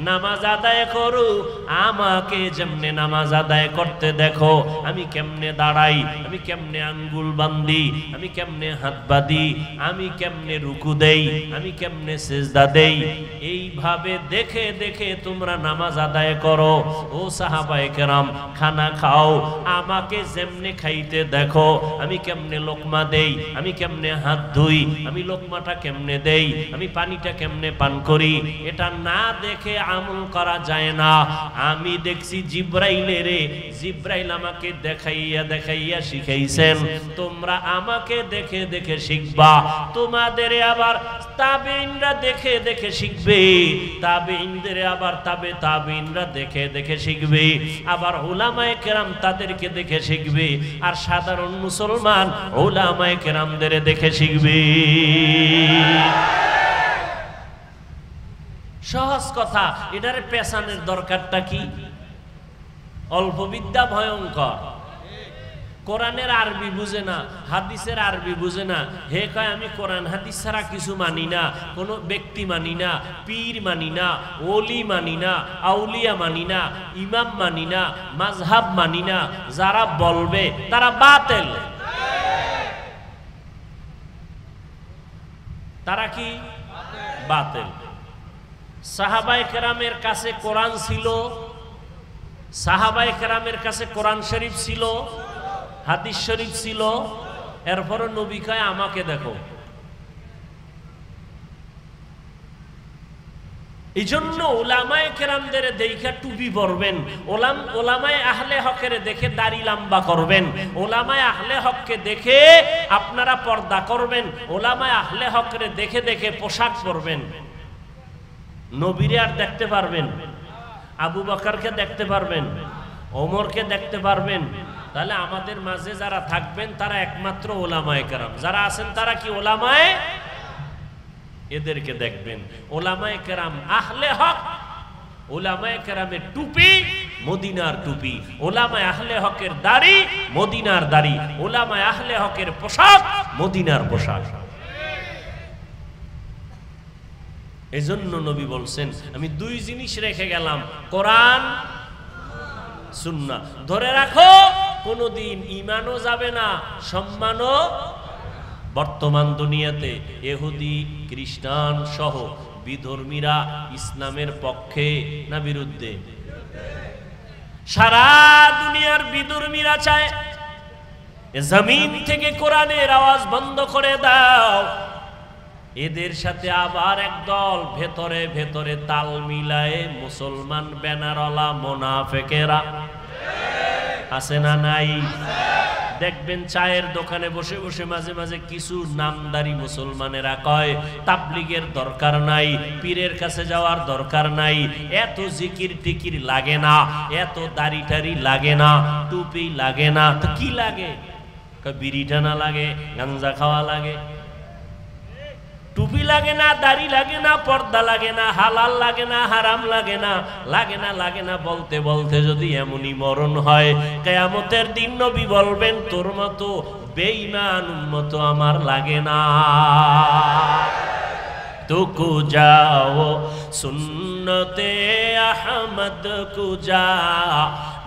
নামাজ আদায় করো, আমাকে যেমনে নামাজ আদায় করতে দেখো, আমি কেমনে দাঁড়াই, আমি কেমনে আঙ্গুল বান্ধি, আমি কেমনে হাত বাঁধি, আমি কেমনে রুকু দেই, আমি কেমনে সিজদা দেই, এইভাবে দেখে দেখে তোমরা নামাজ আদায় করো। ও সাহাবায়ে কেরাম, খানা খাও, আমাকে যেমনে খাইতে দেখো, আমি কেমনে লোকমা দেই, আমি কেমনে হাত ধুই, আমি লোকমাটা কেমনে দেই, আমি পানিটা কেমনে পান করি, এটা না দেখে আমল করা যায় না। আমি দেখছি জিব্রাইলেরে, জিব্রাইল আমাকে দেখাইয়া দেখাইয়া শিখাইছেন, তোমরা আমাকে দেখে দেখে শিখবা। তোমাদের আবার তাবেঈনরা দেখে দেখে শিখবে, তাবেঈনদের আবার তাবেঈনরা দেখে দেখে শিখবে, আবার উলামায়ে কেরাম তাদেরকে দেখে শিখবে, আর সাধারণ মুসলমান উলামায়ে কেরামদের দেখে শিখবে। সহজ কথা, এটার পেছানোর দরকারটা কি? অল্প বিদ্যা ভয়ঙ্কর। কোরআনের আরবি বুঝে না, হাদিসের আরবি বুঝে না, হে কয় আমি কোরআন হাদিস ছাড়া কিছু মানি না, কোনো ব্যক্তি মানি না, পীর মানি না, ওলি মানি না, আউলিয়া মানি না, ইমাম মানি না, মাযহাব মানি না, যারা বলবে তারা বাতিল। তারা কি? বাতিল। সাহাবায়ে কেরামের কাছে কোরআন ছিল, সাহাবায়ে কেরামের কাছে কোরআন শরীফ ছিল, হাদিস শরীফ ছিল, এরপরও নবী কয় আমাকে দেখো। এই জন্য উলামায়ে কেরামদের দেখে টুপি পরবেন, ওলামায়ে আহলে হকের দেখে দাড়ি লম্বা করবেন, ওলামায়ে আহলে হককে দেখে আপনারা পর্দা করবেন, ওলামায়ে আহলে হকের দেখে দেখে পোশাক পরবেন। নবীরে আর দেখতে পারবেন, আবু বকরকে দেখতে পারবেন, ওমরকে দেখতে পারবেন, তাহলে আমাদের মাঝে যারা থাকবেন তারা একমাত্র ওলামায়ে কেরাম। যারা আছেন তারা কি ওলামায়ে? এদেরকে দেখবেন। ওলামায়ে কেরাম আহলে হক, ওলামায়ে কেরামের টুপি মদিনার টুপি, ওলামায়ে আহলে হকের দাড়ি মদিনার দাড়ি, ওলামায়ে আহলে হকের পোশাক মদিনার পোশাক। এজন্য নবী বলছেন আমি দুই জিনিস রেখে গেলাম, কোরআন সুন্নাহ। ধরে রাখো, কোনদিন ঈমানও যাবে না, সম্মানও। বর্তমান দুনিয়াতে ইহুদি খ্রিস্টান সহ বিধর্মীরা ইসলামের পক্ষে না বিরুদ্ধে? সারা দুনিয়ার বিধর্মীরা চায় জমিন থেকে কোরআনের আওয়াজ বন্ধ করে দাও। এদের সাথে আবার একদল ভেতরে ভেতরে তাল মিলায়ে মুসলমান ব্যানারওয়ালা মুনাফিকেরা আছে না নাই? দেখবেন চায়ের দোকানে বসে বসে মাঝে মাঝে কিছু নামদারি মুসলমানেরা কয় তাবলীগের দরকার নাই, পীরের কাছে যাওয়ার দরকার নাই, এত জিকির টিকির লাগে না, এত দাড়ি টাড়ি লাগে না, টুপি লাগে না, তো কি লাগে? বিড়ি টানা লাগে, গাঞ্জা খাওয়া লাগে। টুপি লাগে না, দাড়ি লাগে না, পর্দা লাগে না, হালাল লাগে না, হারাম লাগে না, লাগে না লাগে না বলতে বলতে যদি এমনই মরণ হয়, কিয়ামতের দিন নবী বলবেন তোর মতো বেঈমান উম্মত আমার লাগে না। তুকু যাও সুন্নতে আহমদ কুজা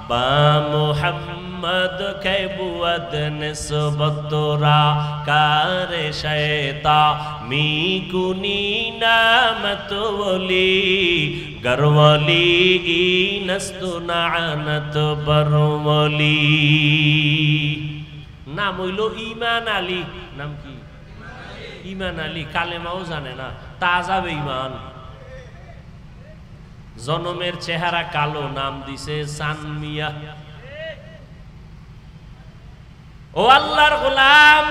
বা মুহাম্মদ কে বুয়াদ নিসবতরা কারে শয়তা মি কুনি নামত ওলি গরওয়ালি ইনস্তু নানত বরওয়ালি। নাম হইল ঈমান আলী। নাম কি? ঈমান আলী। কালেমাও জানে না, তাজা বেঈমান। জনমের চেহারা কালো, নাম দিছে সানমিয়া। ও আল্লাহর গোলাম,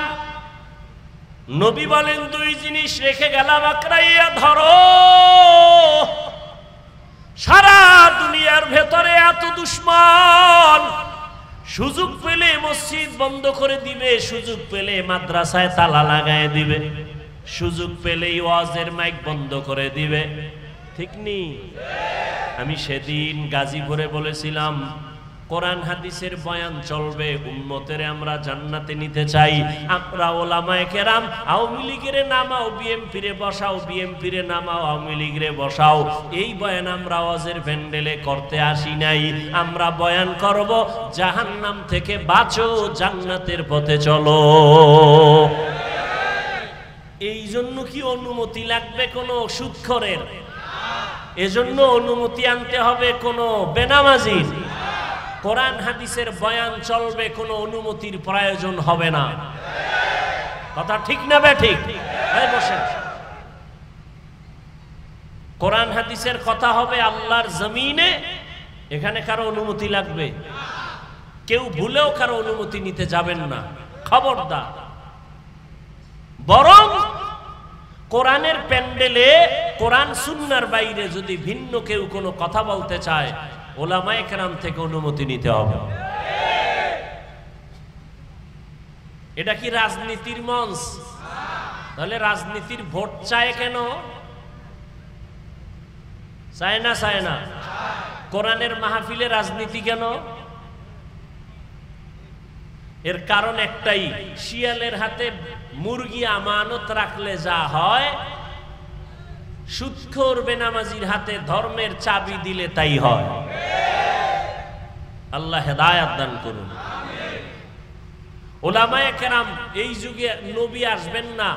নবী বলেন দুই জিনিস রেখে গেলাম, আঁকড়াইয়া ধরো। সারা দুনিয়ার ভেতরে এত দুশ্মন, সুযোগ পেলে মসজিদ বন্ধ করে দিবে, সুযোগ পেলে মাদ্রাসায় তালা লাগায় দিবে, সুযোগ পেলেই ওয়াজের মাইক বন্ধ করে দিবে। ঠিক নি? আমি সেদিন গাজীপুরে বলেছিলাম কোরআন হাদিসের বয়ান চলবে, উম্মতের আমরা জান্নাতে নিতে চাই। আমরা ওলামায়ে কেরাম আওয়ামী লীগের নামাও বিএমপিরে বসাও, বিএমপিরে নামাও আওয়ামী লীগের বসাও, এই বয়ান আমরা ওয়াজের প্যান্ডেলে করতে আসি নাই। আমরা বয়ান করব জাহান্নাম থেকে বাঁচো, জান্নাতের পথে চলো। এই জন্য কি অনুমতি লাগবে কোনো সুদখোরের? এজন্য অনুমতি আনতে হবে কোনো বেনামাজির? কোরআন হাদিসের বয়ান চলবে, কোনো অনুমতির প্রয়োজন হবে না। কথা ঠিক না বেঠিক? বসেন। কোরআন হাদিসের কথা হবে আল্লাহর জমিনে, এখানে কারো অনুমতি লাগবে? কেউ ভুলেও কারো অনুমতি নিতে যাবেন না, খবরদার। বরং কোরআনের প্যান্ডেলে কোরআন সুন্নাহর বাইরে যদি ভিন্ন কেউ কোনো কথা বলতে চায়, ওলামায়ে কেরাম থেকে অনুমতি নিতে হবে। এটা কি রাজনীতির মঞ্চ? তাহলে রাজনীতির ভোট চায় কেন? চায় না? চায় না। কোরআনের মাহফিলে রাজনীতি কেন? এর কারণ একটাই, শিয়ালের হাতে মুরগি আমানত রাখলে যা হয়, সুদখোর বেনামাজির হাতে ধর্মের চাবি দিলে তাই হয়। আল্লাহ হেদায়েত দান করুন। ওলামায়ে কেরাম এই যুগে নবী আসবেন না,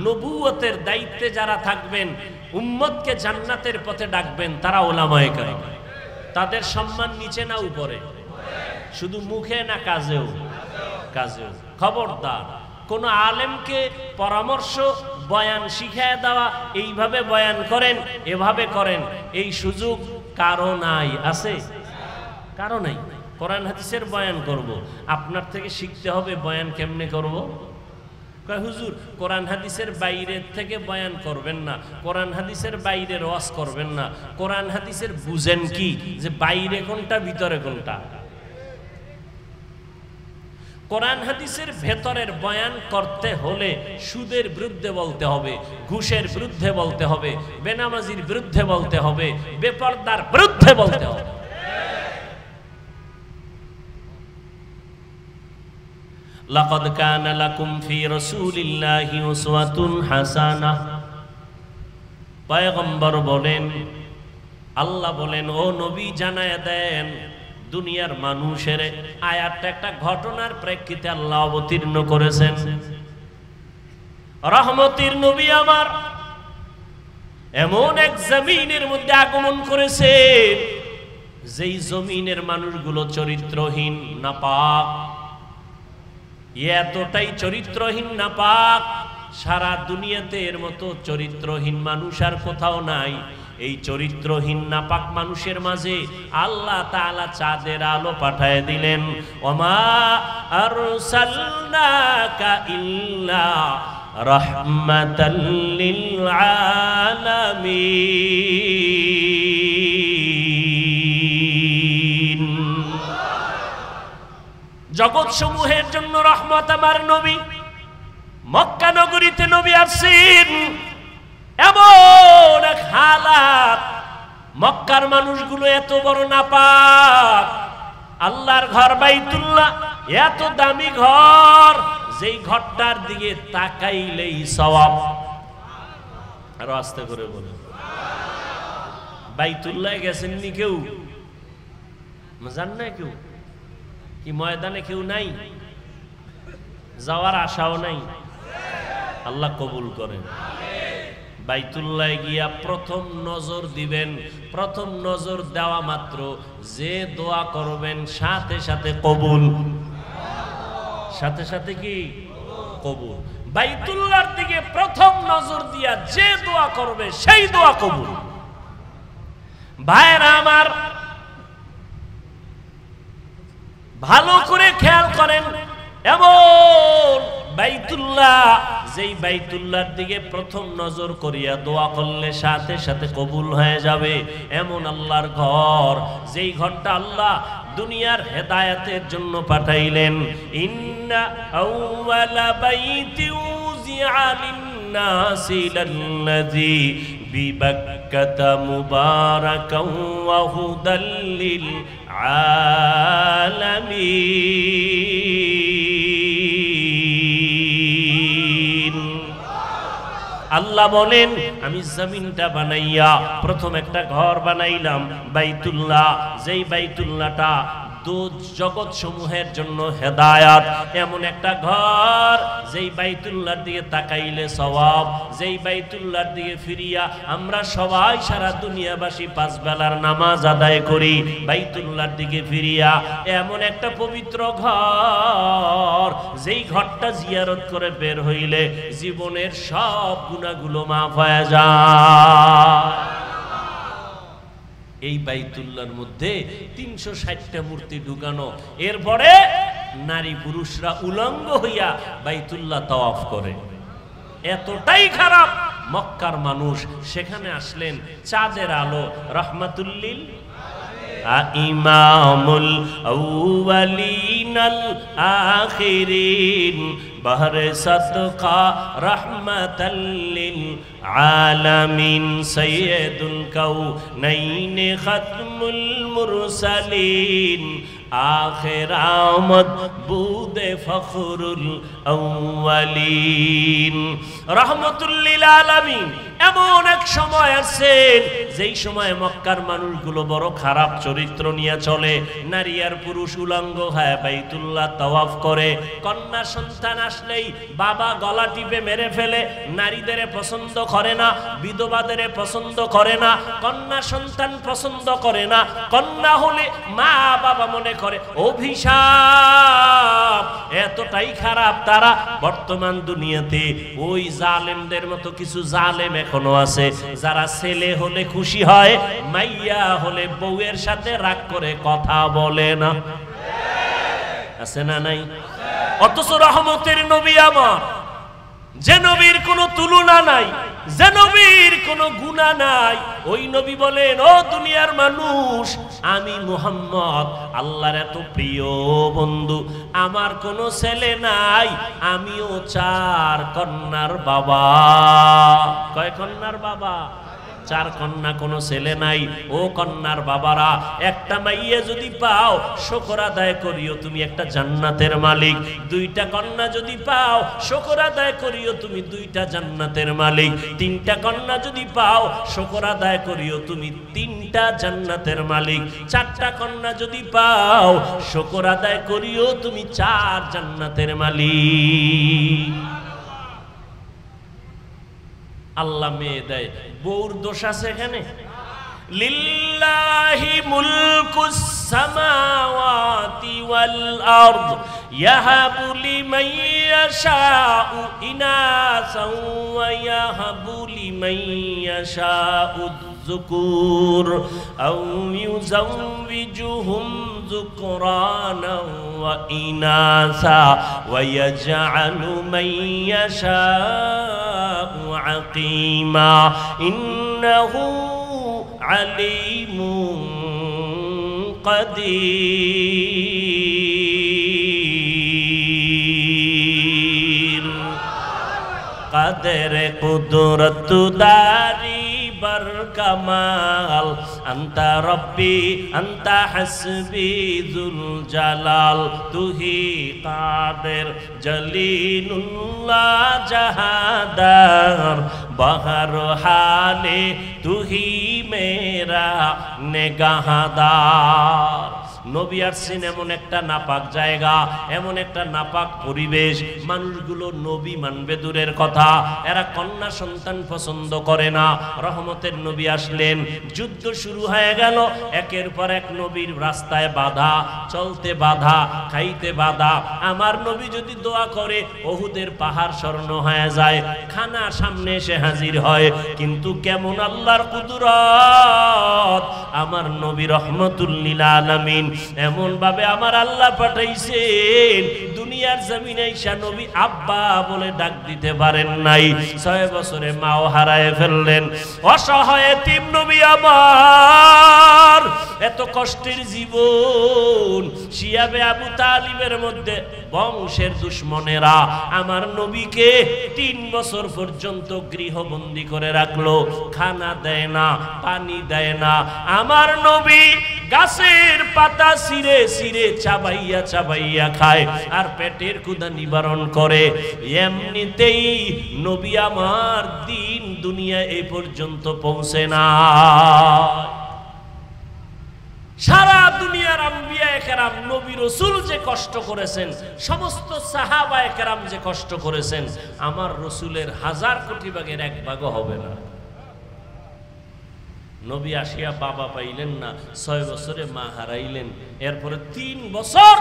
নবুয়তের দায়িত্বে যারা থাকবেন, উম্মতকে জান্নাতের পথে ডাকবেন, তারা ওলামায়ে কেরাম। তাদের সম্মান নিচে না উপরে? শুধু মুখে না কাজেও? কাজেও। খবরদার, কোন আলেমকে পরামর্শ বয়ান শিখায় দেওয়া, এইভাবে বয়ান করেন, এভাবে করেন, এই সুযোগ কারো নাই। আছে? কারো নাই। কোরআন হাদিসের বয়ান করব, আপনার থেকে শিখতে হবে বয়ান কেমনে করব। কয় হুজুর কোরআন হাদিসের বাইরের থেকে বয়ান করবেন না, কোরআন হাদিসের বাইরের ওয়াজ করবেন না। কোরআন হাদিসের বুঝেন কি যে বাইরে কোনটা ভিতরে কোনটা? কোরআন হাদিসের ভেতরের বয়ান করতে হলে সুদের বিরুদ্ধে বলতে হবে, ঘুষের বিরুদ্ধে বলতে হবে, বেনামাজির বিরুদ্ধে বলতে হবে, বেপরদার বিরুদ্ধে বলতে হবে। লাকাদ কানা লাকুম ফি রাসূলিল্লাহি উসওয়াতুন হাসানাহ। পয়গম্বর বলেন, আল্লাহ বলেন, ও নবী জানায়া দেন দুনিয়ার মানুষের। আয়াতটা একটা ঘটনার প্রেক্ষিতে আল্লাহ অবতীর্ণ করেছেন। রহমতের নবী আমার এমন এক জমিনের মধ্যে আগমন করেছে, যেই জমিনের মানুষগুলো চরিত্রহীন, নাপাক। এতটাই চরিত্রহীন, নাপাক, সারা দুনিয়াতে এর মতো চরিত্রহীন মানুষ আর কোথাও নাই। এই চরিত্রহীন নাপাক মানুষের মাঝে আল্লাহ তাআলা চাঁদের আলো পাঠায় দিলেন। ওমা আরসালনাকা ইল্লা রাহমাতাল লিল আলামিন। জগৎ সমূহের জন্য রহমত আমার নবী। মক্কা নগরীতে নবী আসছেন, এমন এক হালাত, মক্কার মানুষগুলো এত বড় নাপাক। আল্লাহর ঘর বাইতুল্লাহ এত দামি ঘর, যেই ঘরটার দিকে তাকাইলেই সওয়াব। আরো আস্তে করে বলে, বাইতুল্লাহ গেছেননি কেউ? জান না কেউ? কি ময়দানে কেউ নাই? যাওয়ার আশাও নাই? আল্লাহ কবুল করেন। বাইতুল্লাহ গিয়া প্রথম নজর দিবেন, প্রথম নজর দেওয়া মাত্র যে দোয়া করবেন সাথে সাথে কবুল। সাথে সাথে কি কবুল? বাইতুল্লাহর দিকে প্রথম নজর দিয়া যে দোয়া করবে সেই দোয়া কবুল। ভাইরা আমার, ভালো করে খেয়াল করেন, এমন বাইতুল্লাহ, যেই বাইতুল্লাহর দিকে প্রথম নজর করিয়া দোয়া করলে সাথে সাথে কবুল হয়ে যাবে, এমন আল্লাহর ঘর, যেই ঘরটা আল্লাহ দুনিয়ার হেদায়েতের জন্য পাঠাইলেন। ইন্না আউওয়ালা বাইতি উযিআ লিন-নাসি লাল্লাযী বিবাক্কাতা মুবারাকাও ওয়া হুদাল লিল আলামিন। আল্লাহ বলেন আমি জমিনটা বানাইয়া প্রথম একটা ঘর বানাইলাম বাইতুল্লাহ, যেই বাইতুল্লাহটা জগৎ সমূহের জন্য হেদায়াত, এমন একটা ঘর যেই বাইতুল্লাহর দিকে তাকাইলে সওয়াব, যেই বাইতুল্লাহর দিকে ফিরিয়া আমরা সবাই সারা দুনিয়াবাসী পাঁচ বেলার নামাজ আদায় করি বাইতুল্লাহর দিকে ফিরিয়া। এমন একটা পবিত্র ঘর যেই ঘরটা জিয়ারত করে বের হইলে জীবনের সব গুনাহগুলো মাফ হয়ে যায়। এই বাইতুল্লাহর মধ্যে ৩৬০টা মূর্তি ঢুকানো, এরপরে নারী পুরুষরা উলঙ্গ হইয়া বাইতুল্লাহ তাওয়াফ করে। এতটাই খারাপ মক্কার মানুষ, সেখানে আসলেন চাঁদের আলো রহমাতুল্লিল ইমামুল আউয়ালিনাল আখিরিন বহরে সাদকা রহমাতাল লিল আলামিন সাইয়্যিদুল কাউনাইন খাতমুল মুরসালিন আখির আমদ বুদে ফখরুল আউয়ালিন রহমাতুল লিল আলামিন। এমন এক সময় আছেন যেই সময় মক্কার মানুষগুলো বড় খারাপ চরিত্র নিয়ে চলে, নারী আর পুরুষ উলঙ্গ হয়ে বাইতুল্লাহ তাওয়াফ করে। কন্যা সন্তান আসলেই বাবা গলা টিপে মেরে ফেলে, নারীদের পছন্দ করে না, বিধবাদের পছন্দ করে না, কন্যা সন্তান পছন্দ করে না। কন্যা হলে মা বাবা মনে করে অভিশাপ। এতটাই খারাপ তারা। বর্তমান দুনিয়াতে ওই জালেমদের মতো কিছু জালেম এখনো আছে, যারা ছেলে হলে খুশি হয়, মাইয়া হলে বউয়ের সাথে রাগ করে কথা বলে না। আছে না নাই? অথচ রহমতের নবী আমার, যে নবীর কোনো তুলনা নাই, যে নবীর কোনো গুনাহ নাই, ওই নবী বলেন ও দুনিয়ার মানুষ, আমি মুহাম্মদ আল্লাহর এত প্রিয় বন্ধু, আমার কোনো ছেলে নাই, আমিও 4 কন্যার বাবা। কয় কন্যার বাবা? 4 কন্যা, কোনো ছেলে নাই। ও কন্যার বাবারা, একটা মাইয়া যদি পাও শুকর আদায় করিও, তুমি একটা জান্নাতের মালিক। 2টা কন্যা যদি পাও শুকর আদায় করিও, তুমি 2টা জান্নাতের মালিক। 3টা কন্যা যদি পাও শুকর আদায় করিও, তুমি 3টা জান্নাতের মালিক। 4টা কন্যা যদি পাও শুকর আদায় করিও, তুমি 4 জান্নাতের মালিক। আল্লাহ মেয়ে দেয়, বউর দোষ আছে এখানে? লিল্লাহি মুলকুস সামাওয়াতি ওয়াল আরদ ইয়াহাবু লিমান ইয়াশাউ ইনাসাও ওয়া ইয়াহাবু লিমান ইয়াশাউ যুকুর আও ইউযাওবিজুহুম যুকরানা ওয়া ইনাসা ওয়া ইয়াজআলু মান ইয়াশাউ আকিমা ইন্নাহু আলিমুন কাদির। কাদের কুদরত দারি बर कमाल अंता रब्बी अंता हस्बी जुल जलाल तू ही कादिर जलीलुल्लाह जहादार बहर हाले तू ही मेरा निगाहदार। নবী আসছেন এমন একটা নাপাক জায়গা, এমন একটা নাপাক পরিবেশ, মানুষগুলো নবী মানবে দূরের কথা, এরা কন্যা সন্তান পছন্দ করে না। রহমতের নবী আসলেন, যুদ্ধ শুরু হয়ে গেল, একের পর এক নবীর রাস্তায় বাধা, চলতে বাধা, খাইতে বাধা। আমার নবী যদি দোয়া করে উহুদের পাহাড় স্বর্ণ হয়ে যায়, খানা সামনে এসে হাজির হয়। কিন্তু কেমন আল্লাহর কুদরত, আমার নবী রহমতুল লিল আলামিন এমন ভাবে আমার আল্লাহ পাঠাইছেন, দুনিয়ার জমিনে ঈসা নবী আব্বা বলে ডাক দিতে পারেন নাই। 6 বছরে মাও হারায় ফেললেন। অসহায় এতিম নবী আমার, এত কষ্টের জীবন। শিয়াবে আবু তালিবের মধ্যে বংশের দুশ্মনেরা আমার নবীকে 3 বছর পর্যন্ত গৃহবন্দী করে রাখলো। খানা দেয় না, পানি দেয় না। আমার নবী গাছের পাতা ছিঁড়ে ছিঁড়ে চাবাইয়া চাবাইয়া খায় আর পেটের ক্ষুধা নিবারণ করে। এমনিতেই নবী আমার দিন দুনিয়া এই পর্যন্ত পৌঁছে না। সারা দুনিয়ার আম্বিয়ায়ে কেরাম নবী রাসূল যে কষ্ট করেছেন, সমস্ত সাহাবায়ে কেরাম যে কষ্ট করেছেন, আমার রাসূলের 1000 কোটি ভাগের 1 ভাগও হবে না। নবী আসিয়া বাবা পাইলেন না, 6 বছরে মা হারাইলেন। এরপরে 3 বছর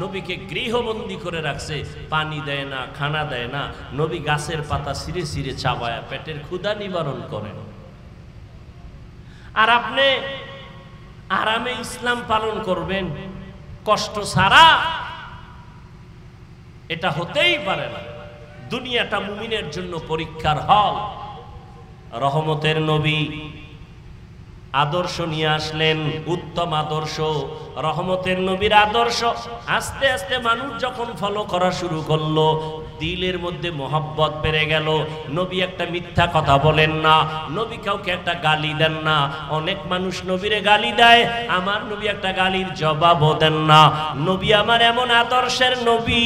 নবীকে গৃহবন্দী করে রাখছে, পানি দেয় না, খানা দেয় না। নবী গাছের পাতা ছিঁড়ে ছিঁড়ে চাবায়া পেটের ক্ষুধা নিবারণ করেন। আর আপনি আরামে ইসলাম পালন করবেন কষ্ট ছাড়া? এটা হতেই পারে না। দুনিয়াটা মুমিনের জন্য পরীক্ষার হল। রহমতের নবী আদর্শ নিয়ে আসলেন, উত্তম আদর্শ, রহমতের নবীর আদর্শ। আস্তে আস্তে মানুষ যখন ফলো করা শুরু করলো, দিলের মধ্যে মোহাব্বত বেড়ে গেল। নবী একটা মিথ্যা কথা বলেন না, নবী কাউকে একটা গালি দেন না। অনেক মানুষ নবীরে গালি দেয়, আমার নবী একটা গালির জবাবও দেন না। নবী আমার এমন আদর্শের নবী,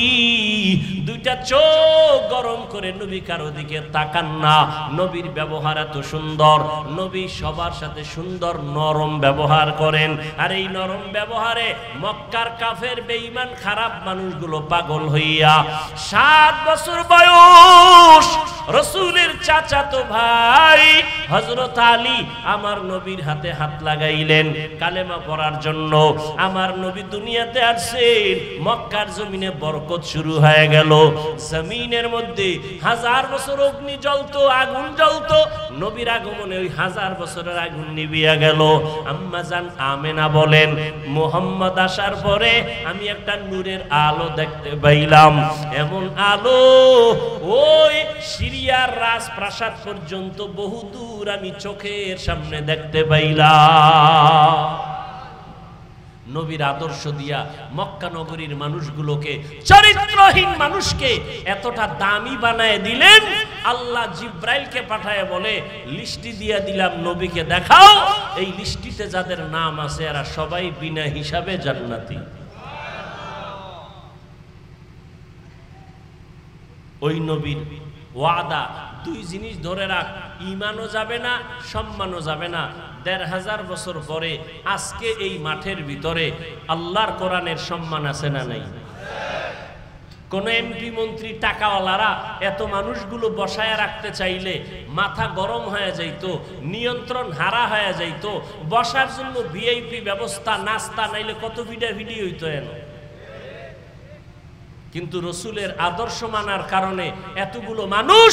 2টা চোখ গরম করে নবী কারো দিকে তাকান না। নবীর ব্যবহার এত সুন্দর, নবী সবার সাথে সুন্দর নরম ব্যবহার করেন। আর এই নরম ব্যবহারে মক্কার কাফের বেঈমান খারাপ মানুষগুলো পাগল হইয়া 7 বছর বয়স রাসূলের চাচাতো ভাই হযরত আলী আমার নবীর হাতে হাত লাগাইলেন কালেমা পড়ার জন্য। আমার নবী দুনিয়াতে আসছেন, মক্কার জমিনে বরকত শুরু হয়ে গেল। জমিনের মধ্যে 1000 বছর অগ্নি জ্বলতো, আগুন জ্বলতো, নবীর আগমনে ওই 1000 বছরের আগুন নিভিয়া গেল। আম্মা জান আমেনা বলেন, মুহাম্মদ আসার পরে আমি একটা নূরের আলো দেখতে পাইলাম। এমন আলো ওই সিরিয়ার রাজপ্রাসাদ পর্যন্ত বহু দূর আমি চোখের সামনে দেখতে পাইলাম। নবীর আদর্শ দিয়া মক্কা নগরীর মানুষগুলোকে, চরিত্রহীন মানুষকে এতটা দামি বানায় দিলেন। আল্লাহ জিব্রাইলকে পাঠায় বলে, লিস্টি দিয়া দিলাম, নবীকে দেখাও। এই লিস্টিতে যাদের নাম আছে এরা সবাই বিনা হিসাবে জান্নাতি। ওই নবীর ওয়াদা, 2 জিনিস ধরে রাখ, ঈমানও যাবে না, সম্মানও যাবে না। 1500 বছর পরে আজকে এই মাঠের ভিতরে আল্লাহর কোরআনের সম্মান আছে না নাই? কোন এমপি মন্ত্রী টাকাওয়ালারা এত মানুষগুলো বসায় রাখতে চাইলে মাথা গরম হয়ে যাইত, নিয়ন্ত্রণ হারা হয়ে যাইত। বসার জন্য ভিআইপি ব্যবস্থা, নাস্তা, নাইলে কত ভিডিও হইতো। এন কিন্তু রসুলের আদর্শ মানার কারণে এতগুলো মানুষ,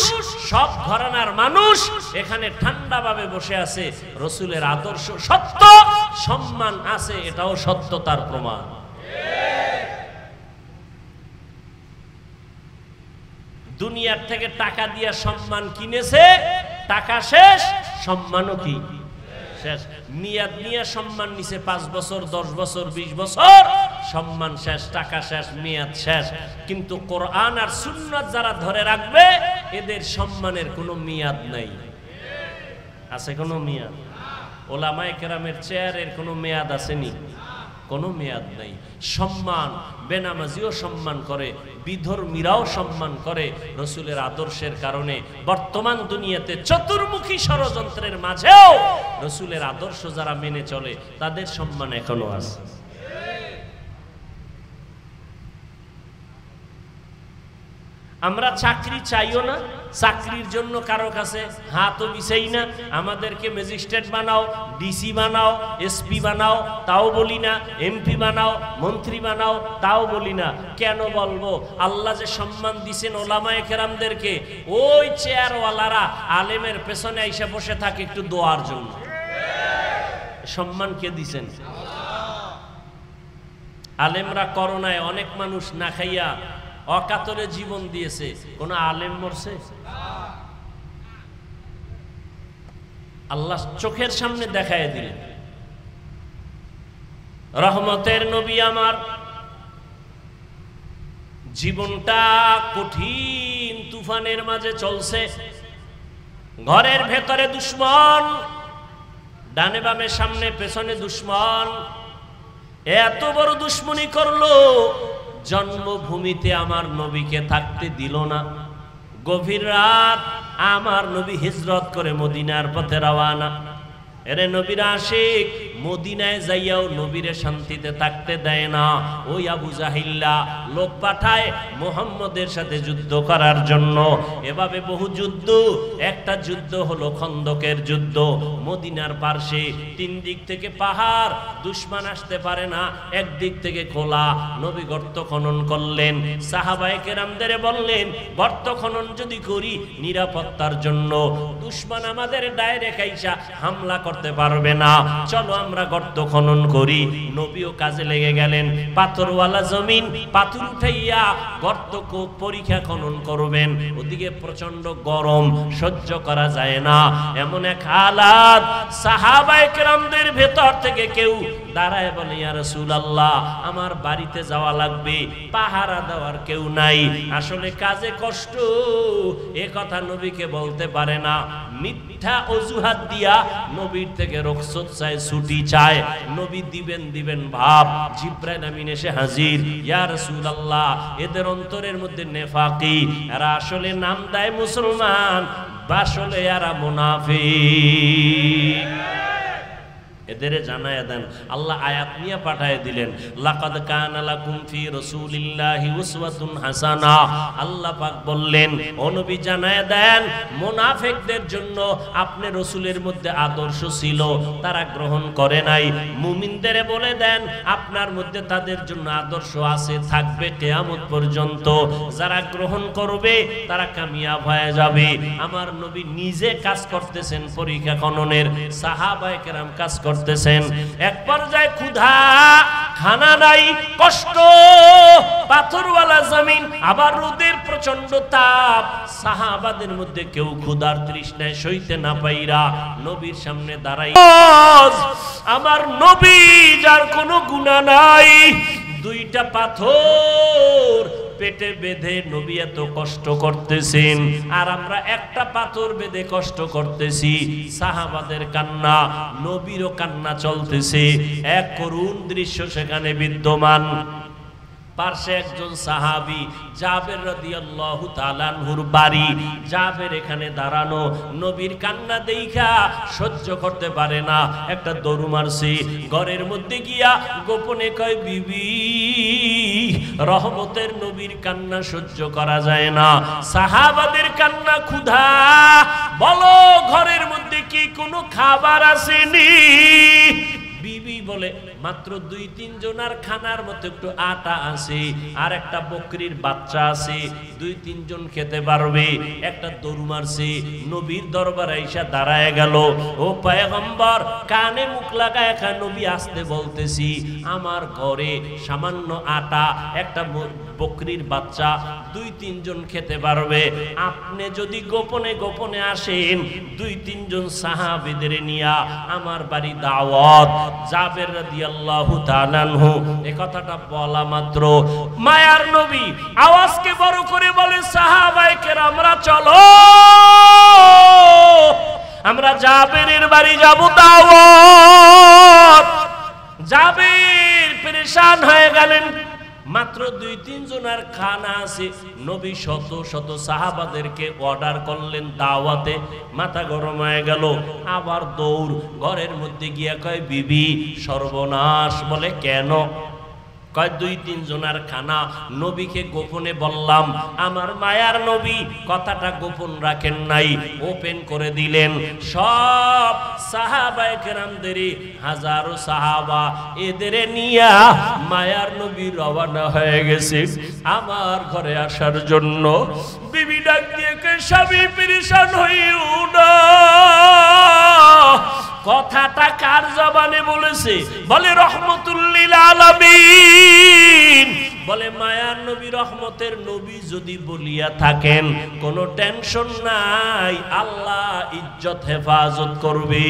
সব ঘরানার মানুষ এখানে ঠান্ডাভাবে বসে আছে। রসুলের আদর্শ সত্য, সম্মান আছে, এটাও সত্যতার প্রমাণ। দুনিয়ার থেকে টাকা দিয়া সম্মান কিনেছে, টাকা শেষ, সম্মানও কি শেষ। মেয়াদ নিয়ে সম্মান নিছে 5 বছর, 10 বছর, 20 বছর, সম্মান শেষ, টাকা শেষ, মেয়াদ শেষ। কিন্তু কোরআন আর সুন্নাত যারা ধরে রাখবে এদের সম্মানের কোনো মেয়াদ নাই। আছে কোনো মেয়াদ? ওলামায়ে কেরামের চেয়ারের কোনো মেয়াদ আসেনি? কোনো মেয়াদ নাই। সম্মান, বেনামাজিও সম্মান করে, বিধর্মীরাও সম্মান করে। রসুলের আদর্শের কারণে বর্তমান দুনিয়াতে চতুর্মুখী ষড়যন্ত্রের মাঝেও রসুলের আদর্শ যারা মেনে চলে তাদের সম্মান এখনো আছে। আমরা চাকরি চাইও না, চাকরির জন্য কারো কাছে হাতও বিছাই না। আমাদেরকে ম্যাজিস্ট্রেট বানাও, ডিসি বানাও, এসপি বানাও, তাও বলি না। এমপি বানাও, মন্ত্রী বানাও, তাও বলি না। কেন বলবো? আল্লাহ যে সম্মান দিছেন ওলামায়ে কেরামদেরকে, ওই চেয়ারওয়ালারা আলেমের পেছনে এসে বসে থাকে একটু দোয়ার জন্য। সম্মান কে দিছেন? আলেমরা করোনায় অনেক মানুষ না খাইয়া অকাতরে জীবন দিয়েছে, কোন আলেম মরছে? আল্লাহ চোখের সামনে দেখায় দিলেন। রহমতের নবী আমার জীবনটা কঠিন তুফানের মাঝে চলছে, ঘরের ভেতরে দুশ্মন, ডানে বামে সামনে পেছনে দুশ্মন, এত বড় দুশ্মনী করলো জন্মভূমিতে আমার নবীকে থাকতে দিল না। গভীর রাত আমার নবী হিজরত করে মদিনার পথে রওয়ানা। এরে নবীর আশিক মদিনায় যাইয়াও নবীরে শান্তিতে থাকতে দেয় না। ওই আবু জাহিল্লা লোক পাঠায় মুহাম্মদের সাথে যুদ্ধ করার জন্য। এভাবে বহু যুদ্ধ, একটা যুদ্ধ হলো খন্দকের যুদ্ধ। মদিনার পার্শ্বে তিন দিক থেকে পাহাড়, দুশমন আসতে পারে না, একদিক থেকে খোলা। নবী গর্ত খনন করলেন, সাহাবায়ে কেরামদের বললেন গর্ত খনন যদি করি নিরাপত্তার জন্য, দুশমন আমাদের ডাইরেক্ট আইসা হামলা করতে পারবে না, চলো আমরা গর্ত খনন করি। নবীও কাজে লেগে গেলেন। পাথরওয়ালা জমিন, পাথর উঠাইয়া গর্ত পরীক্ষা খনন করবেন। ওদিকে প্রচন্ড গরম, সহ্য করা যায় না। এমন এক হালাত, সাহাবায়ে কেরামদের ভেতর থেকে কেউ দাঁড়ায় বলে ইয়া রাসূলুল্লাহ আমার বাড়িতে যাওয়া লাগবে, পাহারা দেওয়ার কেউ নাই। আসলে কাজে কষ্ট, এ কথা নবীকে বলতে পারে না। মিথ্যা অজুহাত দিয়া নবীর থেকে রুখসত চায়, ছুটি চায়। নবী দিবেন ভাব। জিবরাইল আমিন এসে হাজির, ইয়া রাসূলুল্লাহ এদের অন্তরের মধ্যে নেফাকি, এরা আসলে নাম দেয় মুসলমান, আসলে এরা মুনাফিক। এদের জানায়া দেন। আল্লাহ আয়াত নিয়ে পাঠায় দিলেন, লাকাদ কানা লাকুম ফি রাসূলিল্লাহি উসওয়াতুন হাসানা। আল্লাহ পাক বললেন ও নবী জানায়া দেন মুনাফিকদের জন্য আপনি রাসূলের মধ্যে আদর্শ ছিল, তারা গ্রহণ করে নাই। মুমিনদের বলে দেন আপনার মধ্যে তাদের জন্য আদর্শ আছে, থাকবে কিয়ামত পর্যন্ত। যারা গ্রহণ করবে তারা কামিয়াব হয়ে যাবে। আমার নবী নিজে কাজ করতেছেন পরীক্ষা খননের, সাহাবায়ে কেরাম কাজ করতেছেন। এক পর্যায়ে ক্ষুধা, খানা নাই, কষ্ট, পাথরওয়ালা জমিন, আবার রোদের প্রচন্ড তাপ। সাহাবাদের মধ্যে কেউ ক্ষুধার তৃষ্ণায় সইতে না পাইরা নবীর সামনে দাঁড়াই, আমার নবী যার কোনো গুনাহ নাই, দুইটা পাথর পেটে বেঁধে নবী এত কষ্ট করতেছেন, আর আমরা একটা পাথর বেঁধে কষ্ট করতেছি। সাহাবাদের কান্না, নবীরও কান্না চলতেছে। এক করুণ দৃশ্য সেখানে বিদ্যমান। পার্শ্বে একজন সাহাবী জাবের রাদিয়াল্লাহু তাআলা আনহুর বাড়ি। জাবের এখানে দাঁড়ানো, নবীর কান্না দেইখা সহ্য করতে পারে না, একটা দৌড় মারছে। ঘরের মধ্যে গিয়া গোপনে কয় বিবি রহমতের নবীর কান্না সহ্য করা যায় না, সাহাবাদের কান্না, ক্ষুধা, বলো ঘরের মধ্যে কি কোনো খাবার আসেনি? বিবি বলে মাত্র 2-3 জনের খানার মতো একটু আটা আছে, আর একটা বকরির বাচ্চা আছে, 2-3 জন খেতে পারবে। একটা দৌড় মারছে, নবীর দরবারে আইসা দাঁড়ায় গেল। ও পয়গম্বর, কানে মুখ লাগায় খা। নবী আসতে বলতেছি, আমার ঘরে সামান্য আটা, একটা বকরির বাচ্চা, 2-3 জন খেতে পারবে। আপনি যদি গোপনে গোপনে আসেন 2-3 জন সাহাবীদের নিয়া আমার বাড়ি দাওয়াত। জাবের রাদিয়াল্লাহু তাআলা আনহু এই কথাটা বলা মাত্র মায়ার নবী আওয়াজকে বড় করে বলে, সাহাবায়ে কেরামরা চলো, আমরা জাবেরের বাড়ি যাব দাওয়াত। জাবের পেরেশান হয়ে গেলেন। মাত্র 2-3 জনের খানা আছে। নবী শত শত সাহাবাদেরকে অর্ডার করলেন দাওয়াতে। মাথা গরম হয়ে গেল, আবার দৌড়। ঘরের মধ্যে গিয়া কয় বিবি সর্বনাশ। বলে কেন? কয় 2-3 জনের খানা নবীকে গোপনে বললাম। আমার মায়ার নবী কথাটা গোপন রাখেন নাই, ওপেন করে দিলেন। সব সাহাবায়ে কেরামদের, হাজারো সাহাবা, এদের নিয়া মায়ার নবী রওনা হয়ে গেছে আমার ঘরে আসার জন্য। বিবি ডাক দিয়ে কে, স্বামী পেরেশান হইও না। কথাটা কার জবানে বলেছে? বলে রহমতুল লিল আলামিন। বলে মায়ার নবী, রহমতের নবী যদি বলিয়া থাকেন কোনো টেনশন নাই, আল্লাহ ইজ্জত হেফাজত করবে।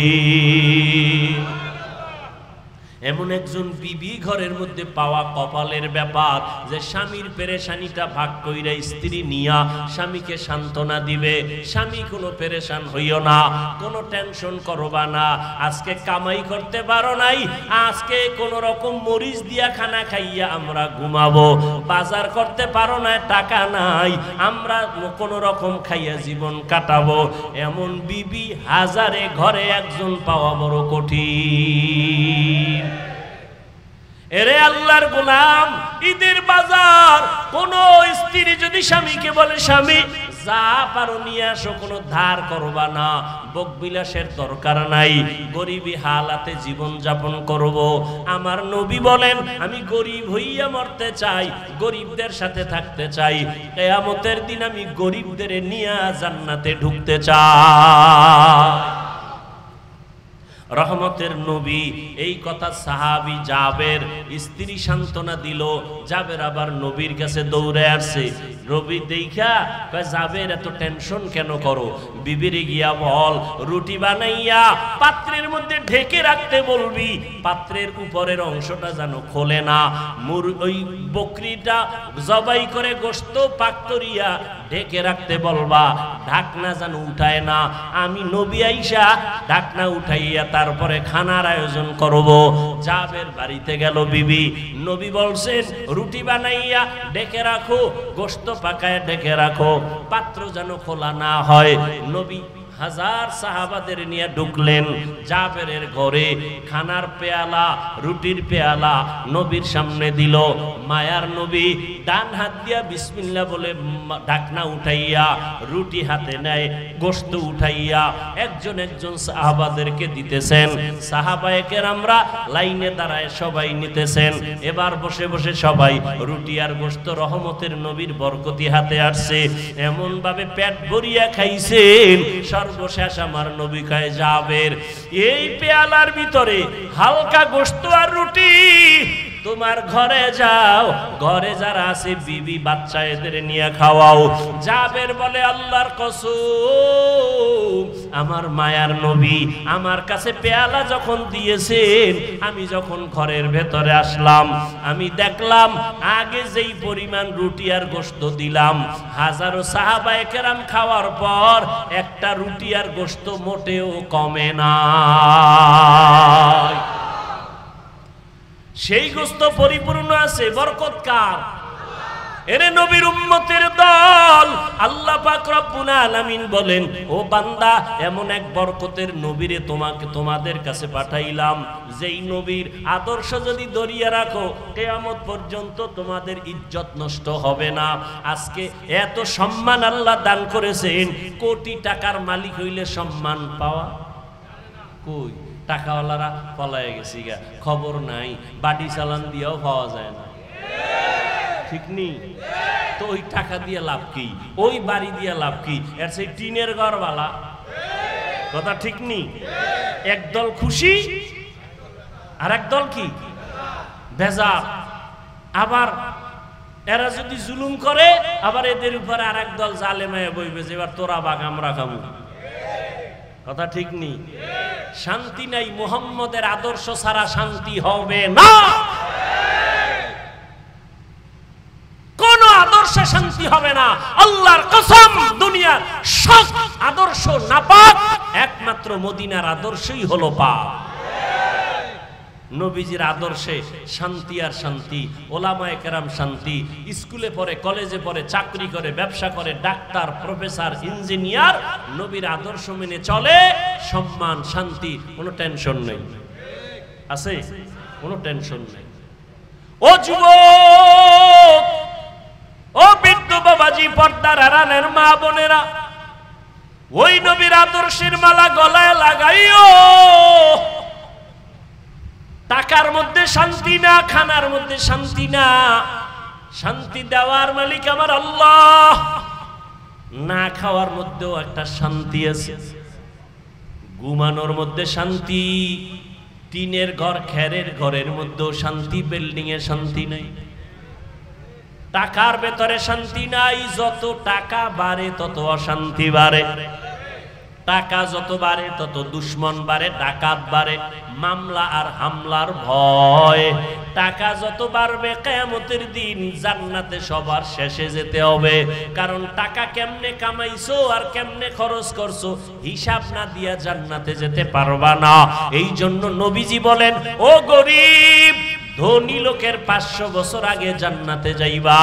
এমন একজন বিবি ঘরের মধ্যে পাওয়া কপালের ব্যাপার যে স্বামীর পেরেশানিটা ভাগ কইরা স্ত্রী নিয়া স্বামীকে সান্ত্বনা দিবে। স্বামী কোনো পেরেশান হইও না, কোনো টেনশন করবা না, আজকে কামাই করতে পারো নাই, আজকে কোনো রকম মরিচ দিয়া খানা খাইয়া আমরা ঘুমাবো, বাজার করতে পারো না, টাকা নাই, আমরা কোনো রকম খাইয়া জীবন কাটাবো। এমন বিবি হাজারে ঘরে একজন পাওয়া বড় কঠিন। এরে আল্লাহর গোলাম, ঈদের বাজার কোন স্ত্রী যদি স্বামীকে বলে স্বামী যা পারো নিয়ে আসো, কোনো ধার করবা না, ভোগবিলাসের দরকার নাই, গরিবী হালাতে জীবন যাপন করব। আমার নবী বলেন আমি গরিব হইয়া মরতে চাই, গরিবদের সাথে থাকতে চাই, কিয়ামতের দিন আমি গরিবদের নিয়ে জান্নাতে ঢুকতে চাই। রহমতের নবী এই কথা সাহাবী জাবের স্ত্রী সান্ত্বনা দিল। জাবের আবার নবীর কাছে দৌড়ে আসছে। নবী দেখা কয় জাবের এত টেনশন কেন করো? বিবিরে গিয়া বল রুটি বানাইয়া পাত্রের মধ্যে ঢেকে রাখতে বলবি, পাত্রের উপরের অংশটা যেন খোলে না, ওই বকরিটা জবাই করে গোশত পাক করিয়া ঢেকে রাখতে বলবা, ঢাকনা যেন উঠায় না। আমি নবী আইসা ঢাকনা উঠাইয়া তারপরে খানার আয়োজন করব। জাবের বাড়িতে গেল বিবি, নবী বলছেন রুটি বানাইয়া ঢেকে রাখো, গোশত পাকায় ঢেকে রাখো, পাত্র যেন খোলা না হয়। নবী হাজার সাহাবাদের নিয়ে ঢুকলেন জাবেরের ঘরে। খানার পেয়ালা, রুটির পেয়ালা নবীর সামনে দিল। মায়ার নবী ডান হাত দিয়া বিসমিল্লাহ বলে ঢাকনা উঠাইয়া রুটি হাতে নেয়, গোশত উঠাইয়া একজন একজন সাহাবাদেরকে দিতেছেন। সাহাবায়ে কেরামরা লাইনে দাঁড়ায় সবাই নিতেছেন। এবার বসে বসে সবাই রুটি আর গোশত রহমতের নবীর বরকতি হাতে আসছে, এমন ভাবে পেট ভরিয়া খাইছেন। সর্বশেষ আমার নবী কয় জাবের এই পেয়ালার ভিতরে হালকা গোশত আর রুটি, তোমার ঘরে যাও, ঘরে যারা আছে বিবি বাচ্চা এদের নিয়ে খাওয়াও। জাবের বলে আল্লাহর কসম, আমার মায়ার নবী আমার কাছে পেয়ালা যখন দিয়েছেন, আমি যখন ঘরের ভেতরে আসলাম, আমি দেখলাম আগে যেই পরিমাণ রুটি আর গোশত দিলাম, হাজারো সাহাবায়ে কেরাম খাওয়ার পর একটা রুটি আর গোশত মোটেও কমে না। সেই গোশত পরিপূর্ণ আছে, বরকত কার? এরে নবীর উম্মতের দল। আল্লাহ পাক রব্বুল আলামিন বলেন ও বান্দা, এমন এক বরকতের নবীরে তোমাদের কাছে পাঠাইলাম, যেই নবীর আদর্শ যদি ধরিয়া রাখো কিয়ামত পর্যন্ত তোমাদের ইজ্জত নষ্ট হবে না। আজকে এত সম্মান আল্লাহ দান করেছেন, কোটি টাকার মালিক হইলে সম্মান পাওয়া কই? টাকাওয়ালারা পলায় গেছে গা, খবর নাই, বাড়ি চালান দিয়েও পাওয়া যায় না, ঠিক নি? তো ওই টাকা দিয়ে লাভ কি, ওই বাড়ি দিয়ে লাভ কি? এর সেই টিনের ঘরওয়ালা, কথা ঠিক নি? একদল খুশি আর একদল কি বেজার। আবার এরা যদি জুলুম করে, আবার এদের উপরে আর একদল জালেমায় বইবে যে এবার তোরা বাঘ আমরা খাবো, কথা ঠিক নি? শান্তি নাই, মুহাম্মদের আদর্শ ছাড়া শান্তি হবে না। কোন আদর্শে শান্তি হবে না, আল্লাহর কসম। দুনিয়ার সব আদর্শ নাপাক, একমাত্র মদিনার আদর্শই হলো পাক। নবীজির আদর্শে শান্তি আর শান্তি, ওলামায়ে কেরাম শান্তি, স্কুলে পড়ে, কলেজে পড়ে, চাকরি করে, ব্যবসা করে, ডাক্তার, প্রফেসর, ইঞ্জিনিয়ার, নবীর আদর্শ মেনে চলে, সম্মান, শান্তি, কোনো টেনশন নেই। আছে? কোনো টেনশন নেই। ও যুবক, ও বৃদ্ধ বাবাজি, পর্দার আড়ালের মা বোনেরা, ওই নবীর আদর্শের মালা গলায় লাগাইও। টাকার মধ্যে শান্তি না, খানার মধ্যে শান্তি না, শান্তি দেওয়ার মালিক আমার আল্লাহ। না খাওয়ার মধ্যেও একটা শান্তি আছে, ঘুমানোর মধ্যে শান্তি, টিনের ঘর, খেরের ঘরের মধ্যেও শান্তি, বিল্ডিং এ শান্তি নাই। টাকার ভেতরে শান্তি নাই, যত টাকা বাড়ে তত অশান্তি বাড়ে। টাকা যত বাড়ে তত দুশ্মন বাড়ে, ডাকাত বাড়ে, মামলা আর হামলার ভয়। টাকা যত বাড়বে কিয়ামতের দিন জান্নাতে সবার শেষে যেতে হবে। কারণ টাকা কেমনে কামাইছো আর কেমনে খরচ করছো হিসাব না দিয়া জান্নাতে যেতে পারবা না। এই জন্য নবীজি বলেন, ও গরিব, ধনী লোকের 500 বছর আগে জান্নাতে যাইবা।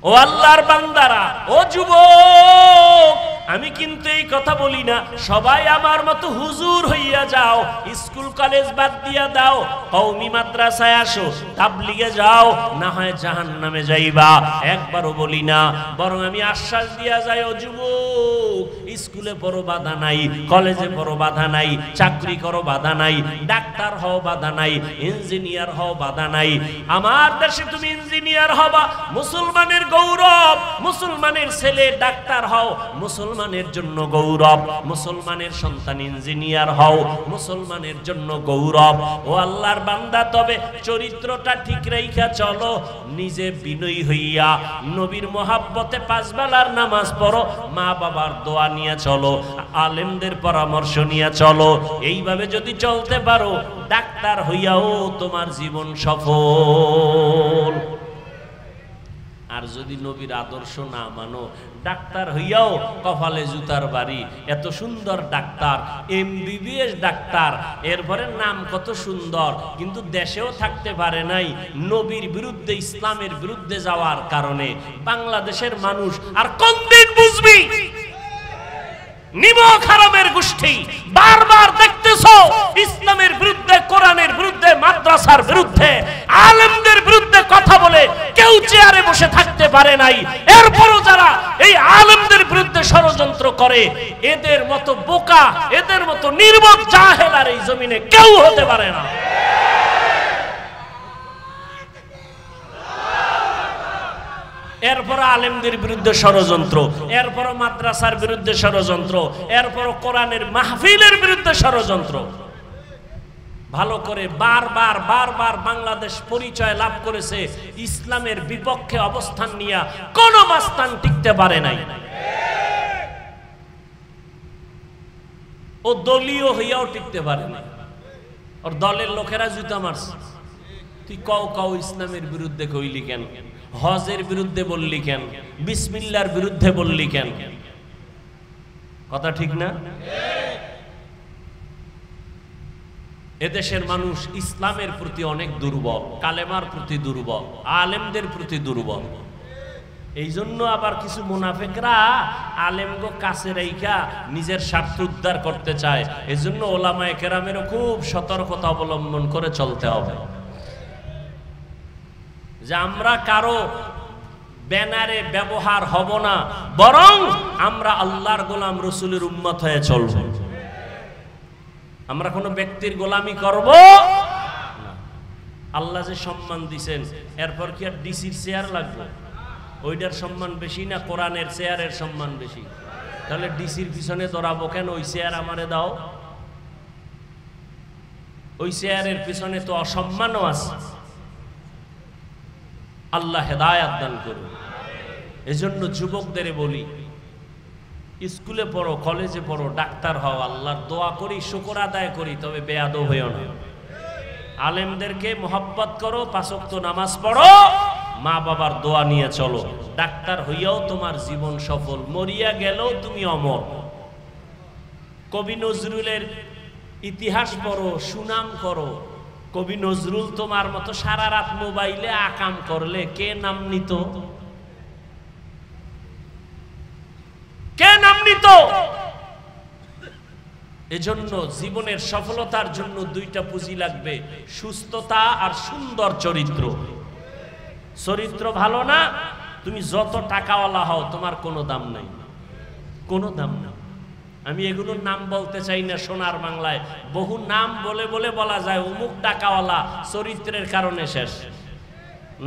ও আল্লাহর বান্দারা, ও যুবক, আমি কিন্তু এই কথা বলি না সবাই আমার মতো হুজুর হইয়া যাও, স্কুল কলেজ বাদ দিয়া দাও, কওমি মাদ্রাসায় আসো, তাবলিগে যাও, না হয় জাহান্নামে যাইবা। একবারও বলি না, বরং আমি আশ্বাস দিয়া যাই, ও যুবক, স্কুলে পড়ো বাধা নাই, কলেজে পড়ো বাধা নাই, চাকরি করো বাধা নাই, ডাক্তার হও বাধা নাই, ইঞ্জিনিয়ার হও বাধা নাই। আমার দেশে তুমি ইঞ্জিনিয়ার হবা, মুসলমানের গৌরব। মুসলমানের ছেলে ডাক্তার হও, মুসলমানের জন্য গৌরব। মুসলমানের সন্তান ইঞ্জিনিয়ার হও, মুসলমানের জন্য গৌরব। ও আল্লাহর বান্দা, তবে চরিত্রটা ঠিক রাইখা চলো, নিজে বিনয়ী হইয়া নবীর মোহাব্বতে 5 বেলার নামাজ পড়ো, মা বাবার দোয়া নিয়ে চলো, আলেমদের পরামর্শ নিয়ে চলো। এইভাবে যদি চলতে পারো, ডাক্তার হইয়াও তোমার জীবন সফল। আর যদি নবীর আদর্শ না মানো, ডাক্তার হইয়াও কপালে জুতার বাড়ি। এত সুন্দর ডাক্তার, MBBS ডাক্তার, এরপরে নাম কত সুন্দর, কিন্তু দেশেও থাকতে পারে নাই। নবীর বিরুদ্ধে, ইসলামের বিরুদ্ধে যাওয়ার কারণে বাংলাদেশের মানুষ আর কোন দিন বুঝবি? নিমক হারামের গোষ্ঠী বারবার দেখতেছো ইসলামের বিরুদ্ধে, কোরআনের বিরুদ্ধে, মাদ্রাসার বিরুদ্ধে, আলেমদের বিরুদ্ধে কথা বলে কেউ চেয়ারে বসে থাকতে পারে নাই। এরপরও যারা এই আলেমদের বিরুদ্ধে ষড়যন্ত্র করে, এদের মতো বোকা, এদের মতো নির্বোধ জাহেল আর এই জমিনে কেউ হতে পারে না। এরপর আলেমদের বিরুদ্ধে ষড়যন্ত্র, এরপর মাদ্রাসার বিরুদ্ধে ষড়যন্ত্র, এরপর কোরআনের মাহফিলের বিরুদ্ধে ষড়যন্ত্র। ভালো করে বারবার বারবার বাংলাদেশ পরিচয় লাভ করেছে ইসলামের বিপক্ষে অবস্থান নিয়ে, কোন মাস্তান টিকতে পারে নাই। ও দলীয় হইয়াও টিকতে পারে নাই, ওর দলের লোকেরা জুতা মারছে। তুই কও ইসলামের বিরুদ্ধে কইলি কেন? হজের বিরুদ্ধে বললি কেন? বিসমিল্লাহর বিরুদ্ধে বললি কেন? কথা ঠিক না? এদেশের মানুষ ইসলামের প্রতি অনেক দুর্বল, কালেমার প্রতি দুর্বল, আলেমদের প্রতি দুর্বল। এই জন্য আবার কিছু মুনাফিকরা আলেমগো কাছে রাইখা নিজের স্বার্থ উদ্ধার করতে চায়। এই জন্য ওলামায়ে কেরামেরও খুব সতর্কতা অবলম্বন করে চলতে হবে, যে আমরা কারো ব্যানারে ব্যবহার হব না, বরং আমরা আল্লাহর গোলাম, রসুলের উম্মত হয়ে চলব। আমরা কোনো ব্যক্তির গোলামি করব না। আল্লাহ যে সম্মান দিছেন, এরপর কি আর ডিসির চেয়ার লাগবে? ওইটার সম্মান বেশি না কোরআনের চেয়ারের সম্মান বেশি? তাহলে ডিসির পিছনে দৌড়াবো কেন? ওই চেয়ার আমারে দাও। ওই চেয়ারের পিছনে তো অসম্মানও আছে। আল্লাহ হেদায়াত দান করুন। এজন্য যুবকদের বলি, স্কুলে পড়ো, কলেজে পড়ো, ডাক্তার হও, আল্লাহর দোয়া করি, শুকর আদায় করি, তবে বেয়াদব হইও না। আলেমদেরকে মোহাব্বত করো, 5 ওয়াক্ত নামাজ পড়ো, মা বাবার দোয়া নিয়ে চলো। ডাক্তার হইয়াও তোমার জীবন সফল, মরিয়া গেলেও তুমি অমর। কবি নজরুলের ইতিহাস পড়ো, সুনাম করো। কবি নজরুল তোমার মতো সারা রাত মোবাইলে আকাম করলে কে নাম নিত? কে নাম নিত? এজন্য জীবনের সফলতার জন্য 2টা পুঁজি লাগবে, সুস্থতা আর সুন্দর চরিত্র। চরিত্র ভালো না, তুমি যত টাকাওয়ালা হও তোমার কোনো দাম নাই, কোনো দাম না। আমি এগুলোর নাম বলতে চাই না, সোনার বাংলায় বহু নাম বলে বলে বলা যায় অমুক টাকাওয়ালা, চরিত্রের কারণে শেষ।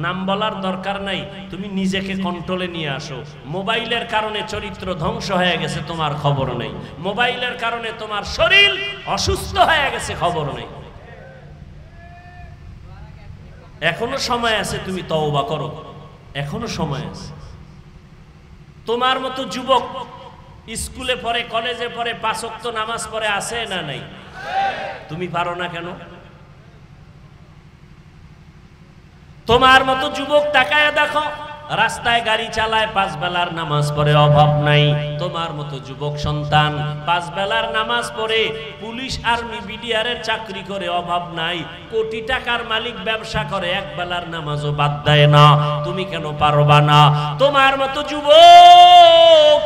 নাম বলার দরকার নাই, তুমি নিজেকে কন্ট্রোলে নিয়ে আসো। মোবাইলের কারণে চরিত্র ধ্বংস হয়ে গেছে, তোমার খবর নেই। মোবাইলের কারণে তোমার শরীর অসুস্থ হয়ে গেছে, খবর নেই। এখনো সময় আছে, তুমি তওবা করো, এখনো সময় আছে। তোমার মতো যুবক স্কুলে পড়ে, কলেজে পড়ে, 5 ওয়াক্ত নামাজ পড়ে, আছে না নাই? তুমি পারো না কেন? তোমার মতো যুবক তাকায় দেখো, রাস্তায় গাড়ি চালায়, 5 বেলার নামাজ পড়ে, অভাব নাই। তোমার মতো যুবক সন্তান 5 বেলার নামাজ পড়ে, পুলিশ, আর্মি, বিডিআরের চাকরি করে, অভাব নাই। কোটি টাকার মালিক, ব্যবসা করে, 1 বেলার নামাজও বাদ দেয় না। তুমি কেন পারবা না? তোমার মতো যুবক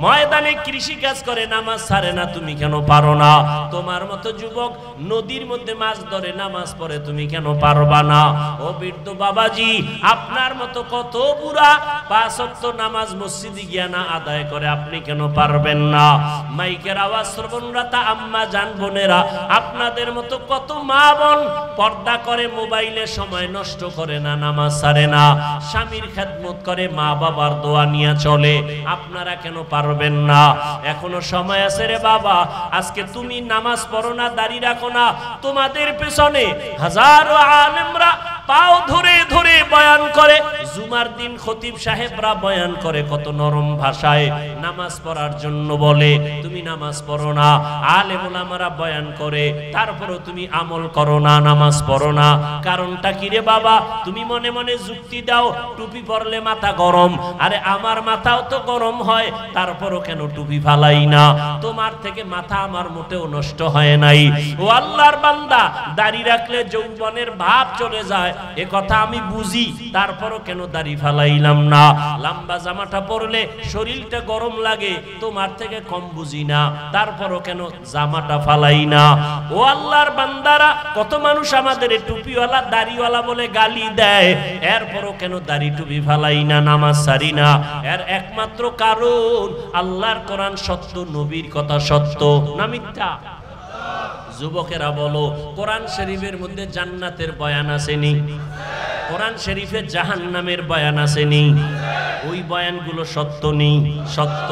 ময়দানে কৃষি কাজ করে, নামাজ ছাড়ে না, তুমি কেন পারো না? তোমার মতো যুবক নদীর মধ্যে মাছ ধরে, নামাজ পড়ে, তুমি কেন পারবা না? ও বৃদ্ধ বাবাজি, আপনার মতো কত বুড়া 5 ওয়াক্ত নামাজ মসজিদে গিয়া না আদায় করে, আপনি কেন পারবেন না? মাইকের আওয়াজ শ্রবণরতা আম্মা জান বোনেরা, আপনাদের মতো কত মা বোন পর্দা করে, মোবাইলে সময় নষ্ট করে না, নামাজ ছাড়ে না, স্বামীর খেদমত করে, মা বাবার দোয়া নিয়ে চলে, আপনারা কেন পারবেন না? এখনো সময় আছে রে বাবা। আজকে তুমি নামাজ পড়ো না, দাড়ি রাখো না, তোমাদের পেছনে হাজারো আলেমরা পাও ধরে ধরে বয়ান করে। জুমার দিন খতিব সাহেবরা বয়ান করে কত নরম ভাষায়, নামাজ পড়ার জন্য বলে, তুমি নামাজ পড়ো না। আলেম ওলামারা বয়ান করে, তারপরও তুমি আমল করো না, নামাজ পড়ো না। কারণটা কি রে বাবা? তুমি মনে মনে যুক্তি দাও, টুপি পরলে মাথা গরম। আরে আমার মাথাও তো গরম হয়, তারপরও কেন টুপি ফালাই না? তোমার থেকে মাথা আমার মোটেও নষ্ট হয় নাই। ও আল্লাহর বান্দা, দাড়ি রাখলে যৌবনের ভাব চলে যায়, এ কথা আমি বুঝি, তারপরও কেন দাড়ি ফালাইলাম না? লম্বা জামাটা পরলে শরীরটা গরম লাগে, তোমার থেকে কম বুঝি না, তারপরও কেন জামাটা ফালাই না? ও আল্লাহর বান্দারা, কত মানুষ আমাদের টুপিওয়ালা দাড়িওয়ালা বলে গালি দেয়, এরপরও কেন দাড়ি টুপি ফালাই না, নামাজ ছাড়ি না? এর একমাত্র কারণ আল্লাহর কোরআন সত্য, নবীর কথা সত্য না মিথ্যা? যুবকেরা বলো, কোরআন শরীফের মধ্যে জান্নাতের বয়ান আসেনি? কোরআন শরীফে জাহান্নামের বয়ান আসেনি? ওই বয়ানগুলো সত্য নেই? সত্য।